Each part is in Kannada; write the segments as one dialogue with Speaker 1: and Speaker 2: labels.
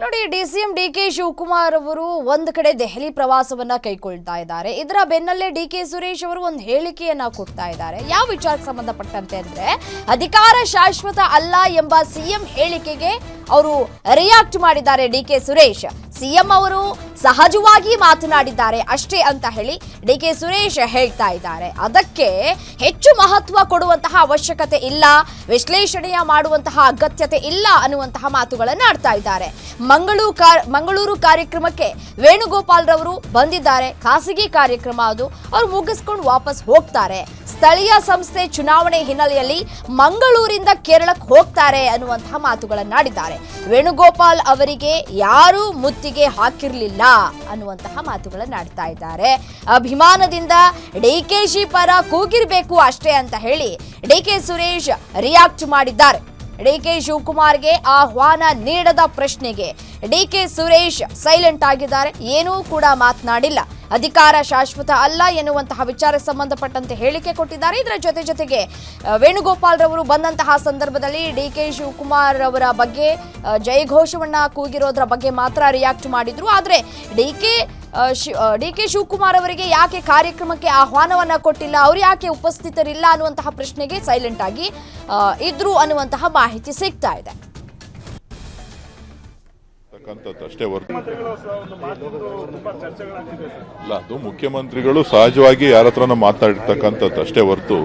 Speaker 1: ನೋಡಿ, ಡಿಸಿಎಂ ಡಿಕೆ ಶಿವಕುಮಾರ್ ಅವರು ಒಂದು ಕಡೆ ದೆಹಲಿ ಪ್ರವಾಸವನ್ನ ಕೈಗೊಳ್ತಾ ಇದ್ದಾರೆ. ಇದರ ಬೆನ್ನಲ್ಲೇ ಡಿಕೆ ಸುರೇಶ್ ಅವರು ಒಂದು ಹೇಳಿಕೆಯನ್ನ ಕೊಡ್ತಾ ಇದ್ದಾರೆ. ಯಾವ ವಿಚಾರಕ್ಕೆ ಸಂಬಂಧಪಟ್ಟಂತೆ ಅಂದ್ರೆ, ಅಧಿಕಾರ ಶಾಶ್ವತ ಅಲ್ಲ ಎಂಬ ಸಿಎಂ ಹೇಳಿಕೆಗೆ ಅವರು ರಿಯಾಕ್ಟ್ ಮಾಡಿದ್ದಾರೆ. ಡಿಕೆ ಸುರೇಶ್ ಸಿಎಂ ಅವರು ಸಹಜವಾಗಿ ಮಾತನಾಡಿದ್ದಾರೆ ಅಷ್ಟೇ ಅಂತ ಹೇಳಿ ಡಿಕೆ ಸುರೇಶ್ ಹೇಳ್ತಾ ಇದ್ದಾರೆ. ಅದಕ್ಕೆ ಹೆಚ್ಚು ಮಹತ್ವ ಕೊಡುವಂತಹ ಅವಶ್ಯಕತೆ ಇಲ್ಲ, ವಿಶ್ಲೇಷಣೆಯ ಮಾಡುವಂತಹ ಅಗತ್ಯತೆ ಇಲ್ಲ ಅನ್ನುವಂತಹ ಮಾತುಗಳನ್ನು ಆಡ್ತಾ ಇದ್ದಾರೆ. ಮಂಗಳೂರು ಕಾರ್ಯಕ್ರಮಕ್ಕೆ ವೇಣುಗೋಪಾಲ್ ರವರು ಬಂದಿದ್ದಾರೆ. ಖಾಸಗಿ ಕಾರ್ಯಕ್ರಮ ಅದು, ಅವ್ರು ಮುಗಿಸ್ಕೊಂಡು ವಾಪಸ್ ಹೋಗ್ತಾರೆ. ಸ್ಥಳೀಯ ಸಂಸ್ಥೆ ಚುನಾವಣೆ ಹಿನ್ನೆಲೆಯಲ್ಲಿ ಮಂಗಳೂರಿಂದ ಕೇರಳಕ್ಕೆ ಹೋಗ್ತಾರೆ ಅನ್ನುವಂತಹ ಮಾತುಗಳನ್ನಾಡಿದ್ದಾರೆ. ವೇಣುಗೋಪಾಲ್ ಅವರಿಗೆ ಯಾರೂ ಮುತ್ತಿಗೆ ಹಾಕಿರಲಿಲ್ಲ ಅನ್ನುವಂತಹ ಮಾತುಗಳನ್ನಾಡ್ತಾ ಇದ್ದಾರೆ. ಅಭಿಮಾನದಿಂದ ಡಿಕೆಶಿ ಪರ ಕೂಗಿರ್ಬೇಕು ಅಷ್ಟೇ ಅಂತ ಹೇಳಿ ಡಿಕೆ ಸುರೇಶ್ ರಿಯಾಕ್ಟ್ ಮಾಡಿದ್ದಾರೆ. ಡಿಕೆ ಶಿವಕುಮಾರ್ಗೆ ಆಹ್ವಾನ ನೀಡದ ಪ್ರಶ್ನೆಗೆ ಡಿಕೆ ಸುರೇಶ್ ಸೈಲೆಂಟ್ ಆಗಿದ್ದಾರೆ. ಏನೂ ಕೂಡ ಮಾತನಾಡಿಲ್ಲ. ಅಧಿಕಾರ ಶಾಶ್ವತ ಅಲ್ಲ ಎನ್ನುವಂತಹ ವಿಚಾರಕ್ಕೆ ಸಂಬಂಧಪಟ್ಟಂತೆ ಹೇಳಿಕೆ ಕೊಟ್ಟಿದ್ದಾರೆ. ಇದರ ಜೊತೆಗೆ ವೇಣುಗೋಪಾಲ್ ರವರು ಬಂದಂತಹ ಸಂದರ್ಭದಲ್ಲಿ ಡಿಕೆ ಶಿವಕುಮಾರ್ ಅವರ ಬಗ್ಗೆ ಜಯಘೋಷವನ್ನ ಕೂಗಿರೋದ್ರ ಬಗ್ಗೆ ಮಾತ್ರ ರಿಯಾಕ್ಟ್ ಮಾಡಿದ್ರು. ಆದರೆ ಡಿಕೆ ಶಿವಕುಮಾರ್ ಅವರಿಗೆ ಯಾಕೆ ಕಾರ್ಯಕ್ರಮಕ್ಕೆ ಆಹ್ವಾನವನ್ನ ಕೊಟ್ಟಿಲ್ಲ, ಅವರು ಯಾಕೆ ಉಪಸ್ಥಿತರಿಲ್ಲ ಅನ್ನುವಂತಹ ಪ್ರಶ್ನೆಗೆ ಸೈಲೆಂಟ್ ಆಗಿ ಇದ್ರು ಅನ್ನುವಂತಹ ಮಾಹಿತಿ ಸಿಗ್ತಾ ಇದೆ.
Speaker 2: ಅದು ಮುಖ್ಯಮಂತ್ರಿಗಳು ಸಹಜವಾಗಿ ಯಾರ ಹತ್ರನ ಮಾತಾಡಿರ್ತಕ್ಕಂಥದ್ದು ಅಷ್ಟೇ ಹೊರತು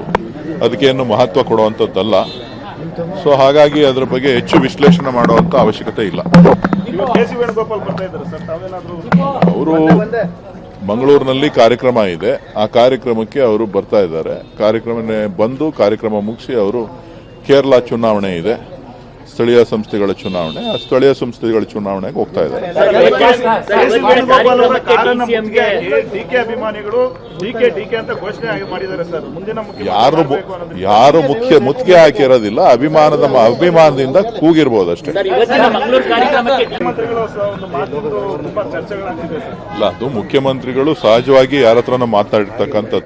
Speaker 2: ಅದಕ್ಕೇನು ಮಹತ್ವ ಕೊಡುವಂಥದ್ದಲ್ಲ. ಸೊ ಹಾಗಾಗಿ ಅದರ ಬಗ್ಗೆ ಹೆಚ್ಚು ವಿಶ್ಲೇಷಣೆ ಮಾಡುವಂತ ಅವಶ್ಯಕತೆ ಇಲ್ಲ. ಅವರು ಮಂಗಳೂರಿನಲ್ಲಿ ಕಾರ್ಯಕ್ರಮ ಇದೆ, ಆ ಕಾರ್ಯಕ್ರಮಕ್ಕೆ ಅವರು ಬರ್ತಾ ಇದ್ದಾರೆ. ಕಾರ್ಯಕ್ರಮ ಮುಗಿಸಿ ಅವರು ಕೇರಳ ಚುನಾವಣೆ ಇದೆ, ಸ್ಥಳೀಯ ಸಂಸ್ಥೆಗಳ ಚುನಾವಣೆ, ಆ ಸ್ಥಳೀಯ ಸಂಸ್ಥೆಗಳ ಚುನಾವಣೆಗೆ ಹೋಗ್ತಾ ಇದ್ದಾರೆ. ಯಾರು ಮುತ್ತಿಗೆ ಹಾಕಿರೋದಿಲ್ಲ, ಅಭಿಮಾನದಿಂದ ಕೂಗಿರ್ಬೋದು ಅಷ್ಟೇ. ಅದು ಮುಖ್ಯಮಂತ್ರಿಗಳು ಸಹಜವಾಗಿ ಯಾರ ಹತ್ರನ ಮಾತಾಡಿರ್ತಕ್ಕಂಥದ್ದು.